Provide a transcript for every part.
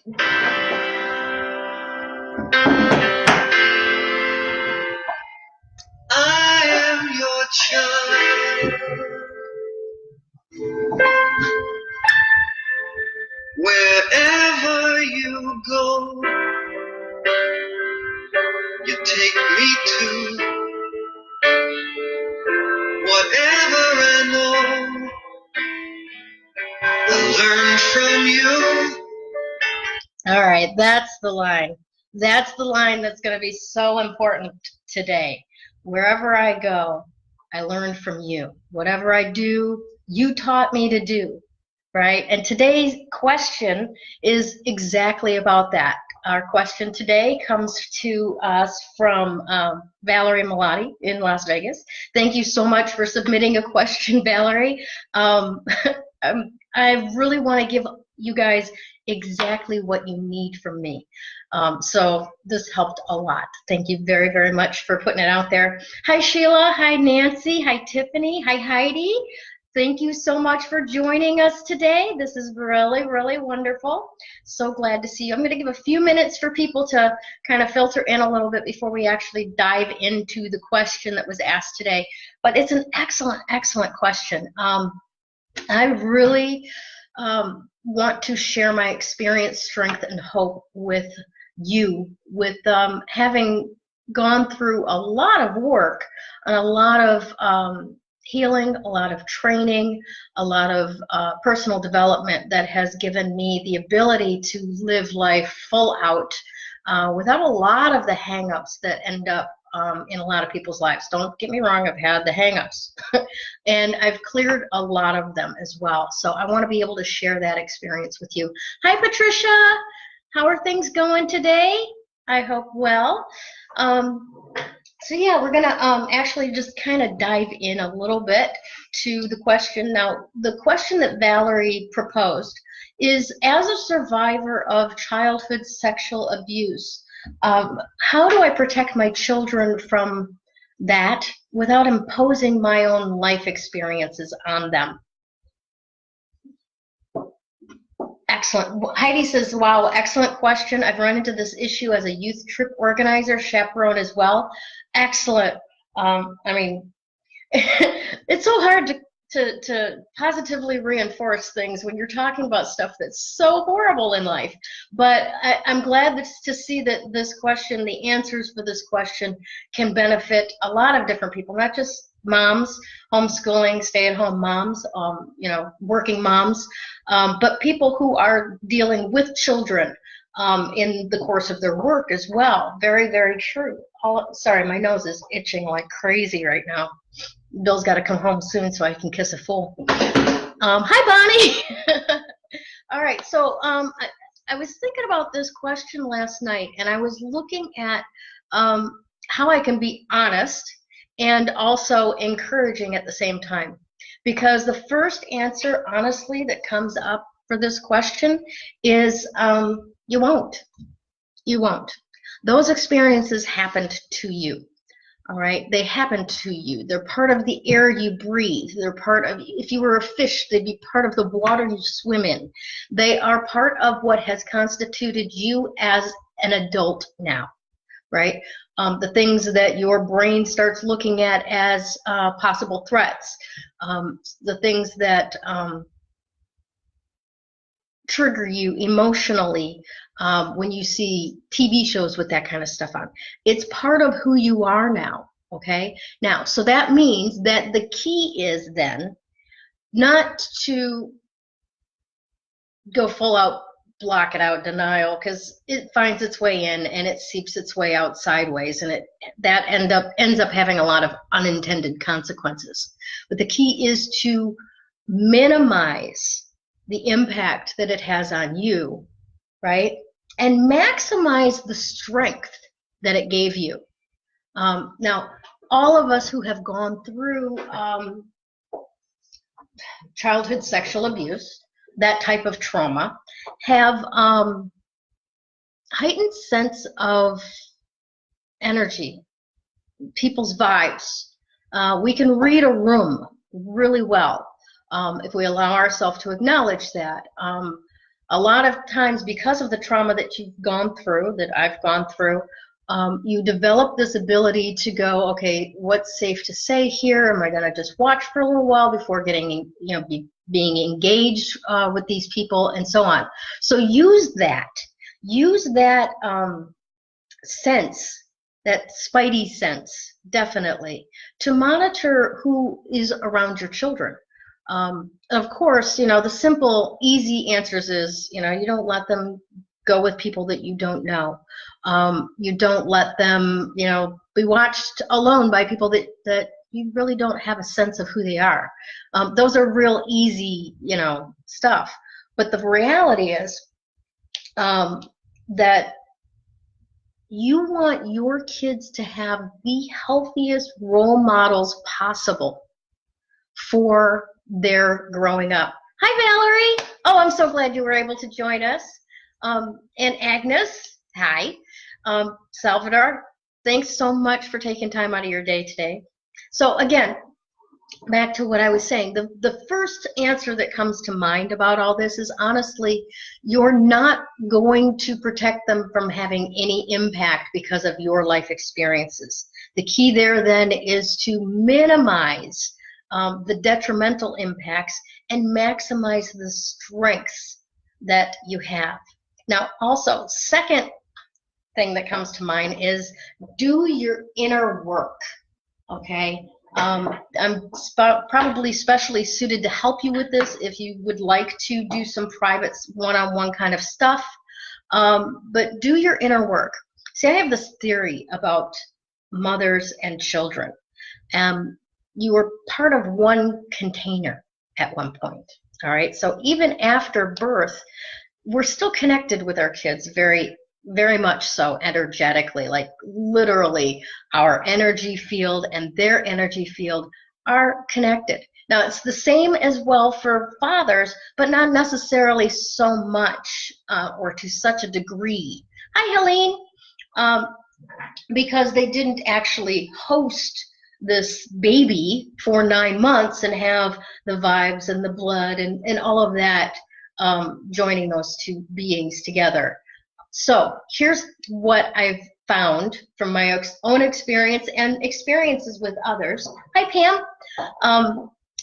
I am your child. Wherever you go, you take me to. Whatever I know, I'll learn from you. All right, that's the line. That's the line that's going to be so important today. Wherever I go, I learn from you. Whatever I do, you taught me to do, right? And today's question is exactly about that. Our question today comes to us from Valerie M in Las Vegas. Thank you so much for submitting a question, Valerie. I really want to give you guys exactly what you need from me. So this helped a lot. Thank you very, very much for putting it out there. Hi, Sheila. Hi, Nancy. Hi, Tiffany. Hi, Heidi. Thank you so much for joining us today. This is really, really wonderful. So glad to see you. I'm going to give a few minutes for people to kind of filter in a little bit before we actually dive into the question that was asked today. But it's an excellent, excellent question. I really want to share my experience, strength, and hope with you, with having gone through a lot of work and a lot of healing, a lot of training, a lot of personal development that has given me the ability to live life full out without a lot of the hang-ups that end up in a lot of people's lives. Don't get me wrong, I've had the hang-ups and I've cleared a lot of them as well. So I want to be able to share that experience with you. Hi, Patricia. How are things going today? I hope well. So yeah, we're going to actually just kind of dive in a little bit to the question. Now, the question that Valerie proposed is, as a survivor of childhood sexual abuse, how do I protect my children from that without imposing my own life experiences on them? Excellent. Heidi says, wow, excellent question. I've run into this issue as a youth trip organizer, chaperone as well. Excellent. I mean, it's so hard to positively reinforce things when you're talking about stuff that's so horrible in life. But I'm glad to see that this question, the answers for this question, can benefit a lot of different people, not just moms, homeschooling, stay-at-home moms, you know, working moms, but people who are dealing with children in the course of their work as well. Very, very true. Sorry, my nose is itching like crazy right now. Bill's got to come home soon so I can kiss a fool. Hi, Bonnie. All right, so I was thinking about this question last night, and I was looking at how I can be honest and also encouraging at the same time. Because the first answer, honestly, that comes up for this question is you won't. You won't. Those experiences happened to you. All right, they happen to you. They're part of the air you breathe. They're part of, if you were a fish, they'd be part of the water you swim in. They are part of what has constituted you as an adult now, right? The things that your brain starts looking at as possible threats, the things that trigger you emotionally when you see TV shows with that kind of stuff on. It's part of who you are now, okay? Now, so that means that the key is then not to go full out, block it out, denial, because it finds its way in and it seeps its way out sideways, and that ends up having a lot of unintended consequences. But the key is to minimize the impact that it has on you, right? And maximize the strength that it gave you. Now, all of us who have gone through childhood sexual abuse, that type of trauma, have heightened sense of energy, people's vibes. We can read a room really well if we allow ourselves to acknowledge that. A lot of times, because of the trauma that you've gone through, that I've gone through, you develop this ability to go, okay, what's safe to say here? Am I going to just watch for a little while before getting, being engaged with these people, and so on. So use that sense, that spidey sense, definitely, to monitor who is around your children. Of course, the simple, easy answers is, you don't let them go with people that you don't know. You don't let them, be watched alone by people that you really don't have a sense of who they are. Those are real easy, stuff. But the reality is that you want your kids to have the healthiest role models possible for their growing up. Hi, Valerie. Oh, I'm so glad you were able to join us. And Agnes, hi. Salvador, thanks so much for taking time out of your day today. So again, back to what I was saying, the first answer that comes to mind about all this is, honestly, you're not going to protect them from having any impact because of your life experiences. The key there then is to minimize the detrimental impacts and maximize the strengths that you have. Now, also, second thing that comes to mind is do your inner work, okay? I'm probably specially suited to help you with this if you would like to do some private one-on-one kind of stuff, but do your inner work. See, I have this theory about mothers and children. You were part of one container at one point, all right? So even after birth, we're still connected with our kids very, very much so, energetically, like literally our energy field and their energy field are connected. Now, it's the same as well for fathers, but not necessarily so much or to such a degree. Hi, Helene. Because they didn't actually host this baby for 9 months and have the vibes and the blood and all of that joining those two beings together. So here's what I've found from my own experience and experiences with others. Hi, Pam.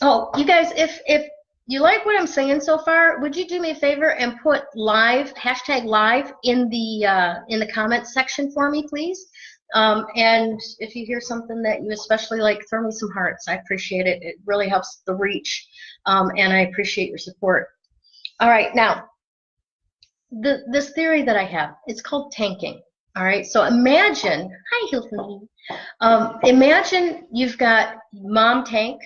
Oh, you guys, if you like what I'm saying so far, would you do me a favor and put live, #live in the comments section for me, please? And if you hear something that you especially like, throw me some hearts. I appreciate it. It really helps the reach, and I appreciate your support. All right, now, this theory that I have, it's called tanking. All right, so imagine, hi Hilton, imagine you've got mom tank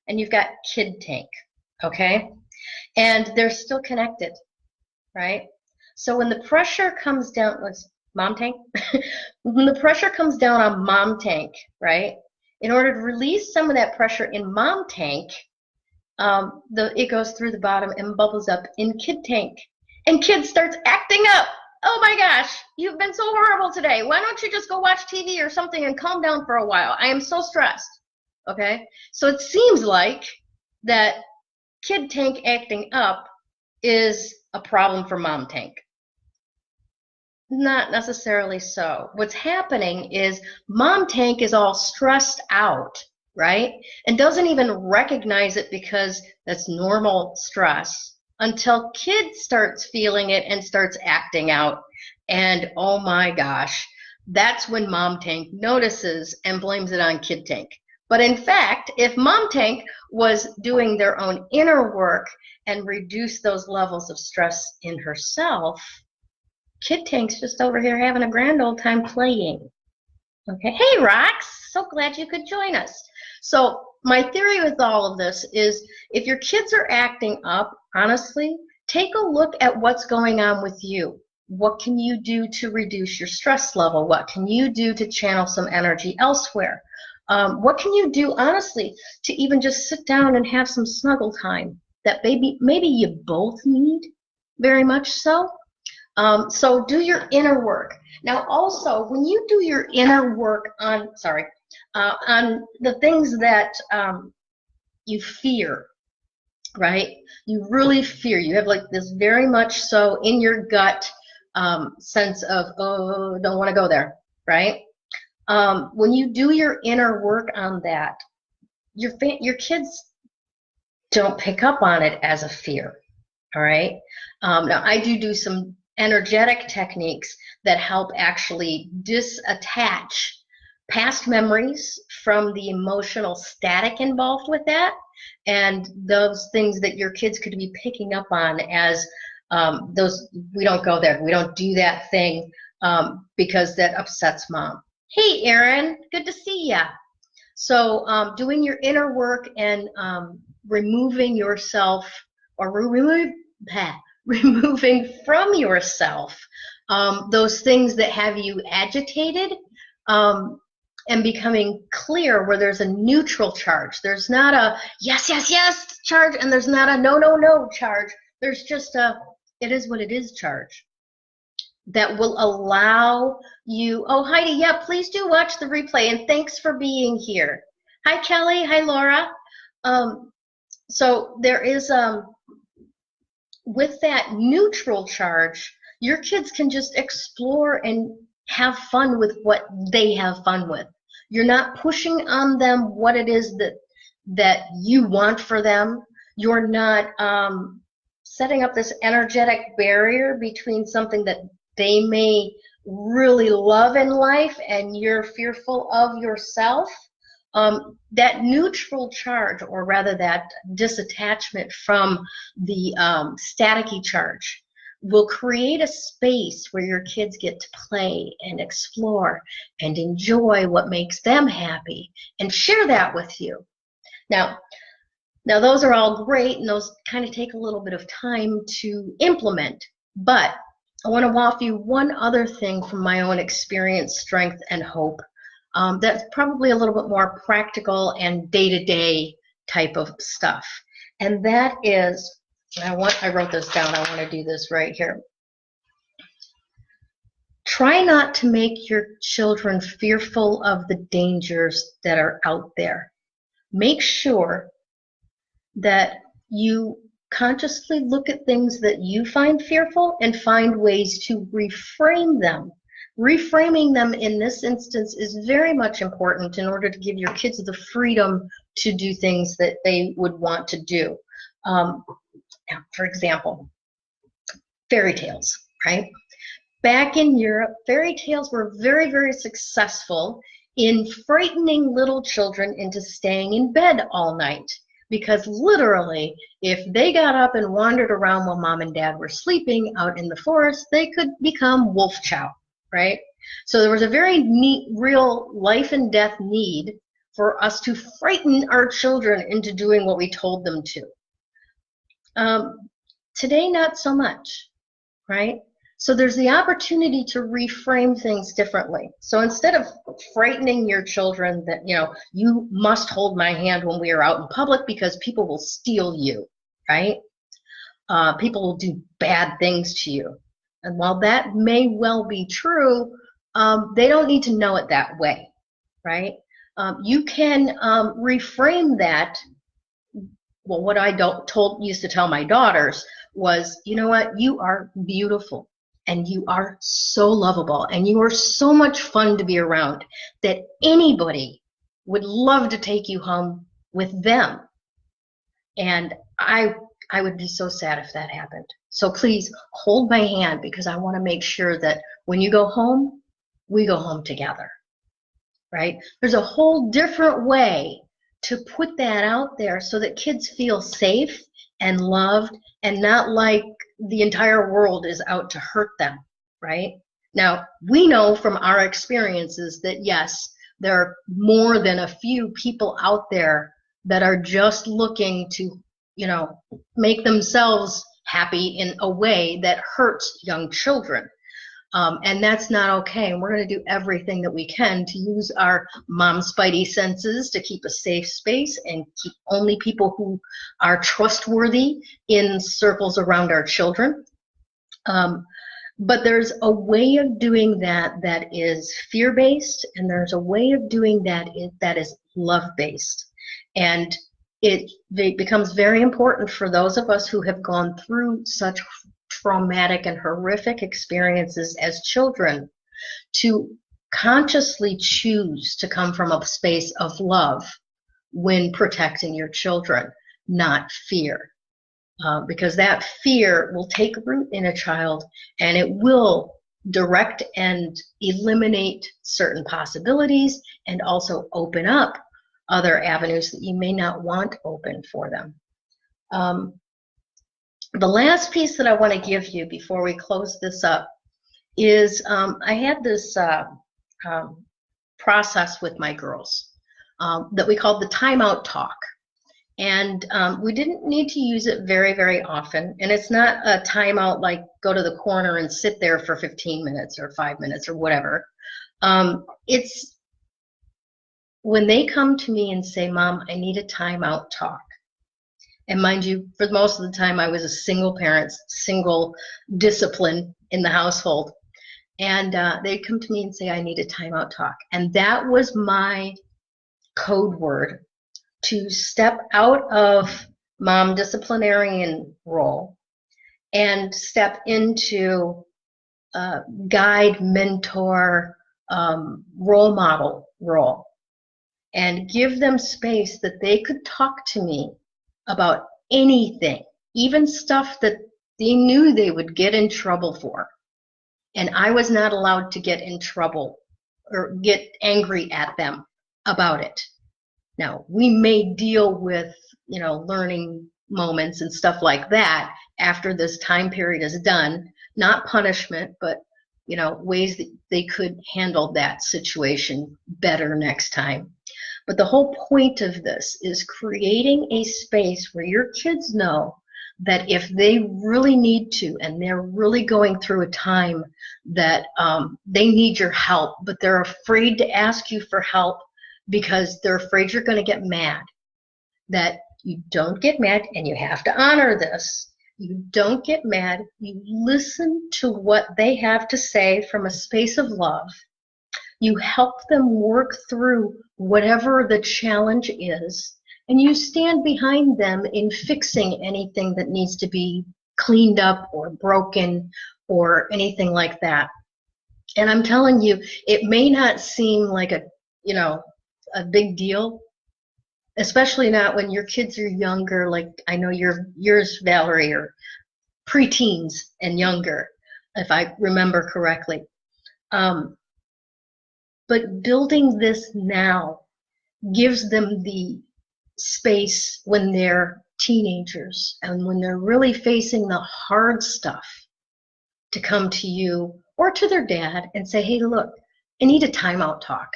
and you've got kid tank, okay? And they're still connected, right? So when the pressure comes down, mom tank? When the pressure comes down on mom tank, right? In order to release some of that pressure in mom tank, it goes through the bottom and bubbles up in kid tank. And kid starts acting up. Oh my gosh, you've been so horrible today. Why don't you just go watch TV or something and calm down for a while? I am so stressed. Okay? So it seems like that kid tank acting up is a problem for mom tank. Not necessarily so. What's happening is mom tank is all stressed out, right? And doesn't even recognize it because that's normal stress until kid starts feeling it and starts acting out. And oh my gosh, that's when mom tank notices and blames it on kid tank. But in fact, if mom tank was doing their own inner work and reduce those levels of stress in herself, kid tank's just over here having a grand old time playing. Okay, hey Rox, so glad you could join us. So my theory with all of this is if your kids are acting up, honestly, take a look at what's going on with you. What can you do to reduce your stress level? What can you do to channel some energy elsewhere? What can you do, honestly, to even just sit down and have some snuggle time that maybe you both need, very much so? So do your inner work. Now also, when you do your inner work on the things that you fear, right? You really fear. You have like this very much so in your gut sense of, oh, don't want to go there, right? When you do your inner work on that, your kids don't pick up on it as a fear, all right? Now, I do some energetic techniques that help actually disattach past memories from the emotional static involved with that, and those things that your kids could be picking up on as those, we don't go there, we don't do that thing because that upsets mom. Hey, Erin, good to see ya. So doing your inner work and removing yourself or removing from yourself those things that have you agitated um, and becoming clear where there's a neutral charge. There's not a yes, yes, yes charge, and there's not a no, no, no charge. There's just a it is what it is charge that will allow you. Oh, Heidi, yeah, please do watch the replay, and thanks for being here. Hi, Kelly. Hi, Laura. So there is, with that neutral charge, your kids can just explore and have fun with what they have fun with. You're not pushing on them what it is that you want for them. You're not setting up this energetic barrier between something that they may really love in life and you're fearful of yourself. That neutral charge, or rather that disattachment from the staticky charge, will create a space where your kids get to play and explore and enjoy what makes them happy and share that with you. Now those are all great, and those kind of take a little bit of time to implement, but I want to offer you one other thing from my own experience, strength, and hope. That's probably a little bit more practical and day-to-day type of stuff. And that is, I wrote this down, I want to do this right here. Try not to make your children fearful of the dangers that are out there. Make sure that you consciously look at things that you find fearful and find ways to reframe them. Reframing them in this instance is very much important in order to give your kids the freedom to do things that they would want to do. For example, fairy tales, right? Back in Europe, fairy tales were very, very successful in frightening little children into staying in bed all night. Because literally, if they got up and wandered around while mom and dad were sleeping out in the forest, they could become wolf chow, right? So there was a very neat, real life and death need for us to frighten our children into doing what we told them to. Today, not so much, right? So there's the opportunity to reframe things differently. So instead of frightening your children that, you must hold my hand when we are out in public because people will steal you, right? People will do bad things to you. And while that may well be true, they don't need to know it that way, right? You can reframe that. Well, what I used to tell my daughters was, you know what, you are beautiful. And you are so lovable, and you are so much fun to be around that anybody would love to take you home with them. And I would be so sad if that happened. So please hold my hand, because I want to make sure that when you go home, we go home together, right? There's a whole different way to put that out there so that kids feel safe and loved and not like the entire world is out to hurt them, right? Now, we know from our experiences that yes, there are more than a few people out there that are just looking to, make themselves happy in a way that hurts young children. And that's not okay. And we're going to do everything that we can to use our mom spidey senses to keep a safe space and keep only people who are trustworthy in circles around our children. But there's a way of doing that that is fear-based, and there's a way of doing that that is love-based. And it becomes very important for those of us who have gone through such traumatic and horrific experiences as children to consciously choose to come from a space of love when protecting your children, not fear. Because that fear will take root in a child, and it will direct and eliminate certain possibilities and also open up other avenues that you may not want open for them. The last piece that I want to give you before we close this up is I had this process with my girls that we called the timeout talk. And we didn't need to use it very, very often. And it's not a timeout like go to the corner and sit there for 15 minutes or 5 minutes or whatever. It's when they come to me and say, Mom, I need a timeout talk. And mind you, for most of the time, I was a single parent, single discipline in the household. And they'd come to me and say, I need a timeout talk. And that was my code word to step out of mom disciplinarian role and step into guide, mentor, role model role, and give them space that they could talk to me about anything, even stuff that they knew they would get in trouble for. And I was not allowed to get in trouble or get angry at them about it. Now, we may deal with, learning moments and stuff like that after this time period is done, not punishment, but, ways that they could handle that situation better next time. But the whole point of this is creating a space where your kids know that if they really need to, and they're really going through a time that they need your help, but they're afraid to ask you for help because they're afraid you're going to get mad, that you don't get mad, and you have to honor this. You don't get mad. You listen to what they have to say from a space of love. You help them work through whatever the challenge is, and you stand behind them in fixing anything that needs to be cleaned up or broken or anything like that. And I'm telling you, it may not seem like a big deal, especially not when your kids are younger, like I know yours, Valerie, are preteens and younger, if I remember correctly. But building this now gives them the space when they're teenagers and when they're really facing the hard stuff to come to you or to their dad and say, hey, look, I need a timeout talk.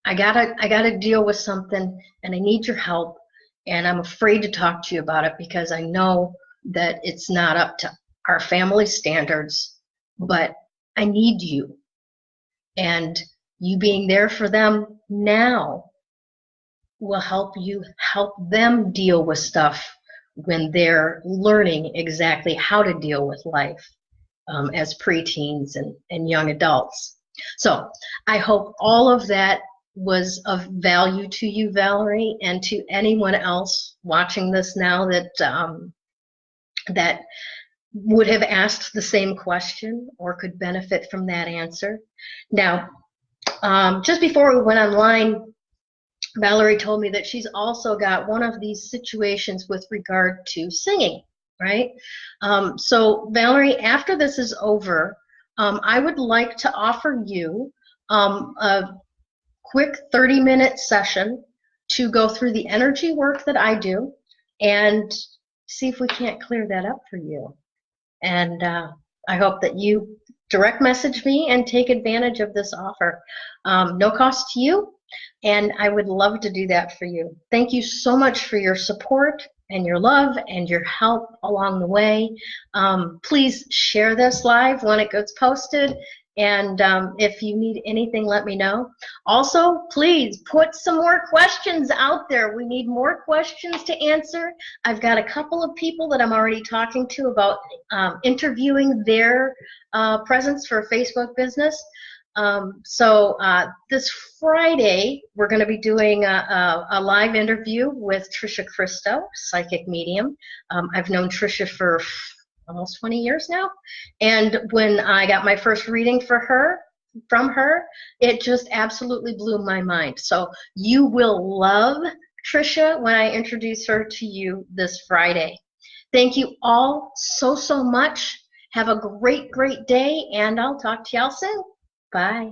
I gotta deal with something, and I need your help, and I'm afraid to talk to you about it because I know that it's not up to our family standards, but I need you. And you being there for them now will help them deal with stuff when they're learning exactly how to deal with life as preteens and young adults. So I hope all of that was of value to you, Valerie, and to anyone else watching this now that would have asked the same question or could benefit from that answer. Now, just before we went online, Valerie told me that she's also got one of these situations with regard to singing, right? So Valerie, after this is over, I would like to offer you a quick 30-minute session to go through the energy work that I do and see if we can't clear that up for you. And I hope that you direct message me and take advantage of this offer. No cost to you, and I would love to do that for you. Thank you so much for your support and your love and your help along the way. Please share this live when it gets posted. And if you need anything, let me know. Also, please put some more questions out there. We need more questions to answer. I've got a couple of people that I'm already talking to about interviewing their presence for Facebook business. This Friday, we're going to be doing a live interview with Trisha Christo, psychic medium. I've known Trisha for almost 20 years now. And when I got my first reading from her, it just absolutely blew my mind. So you will love Trisha when I introduce her to you this Friday. Thank you all so much. Have a great day, and I'll talk to y'all soon. Bye.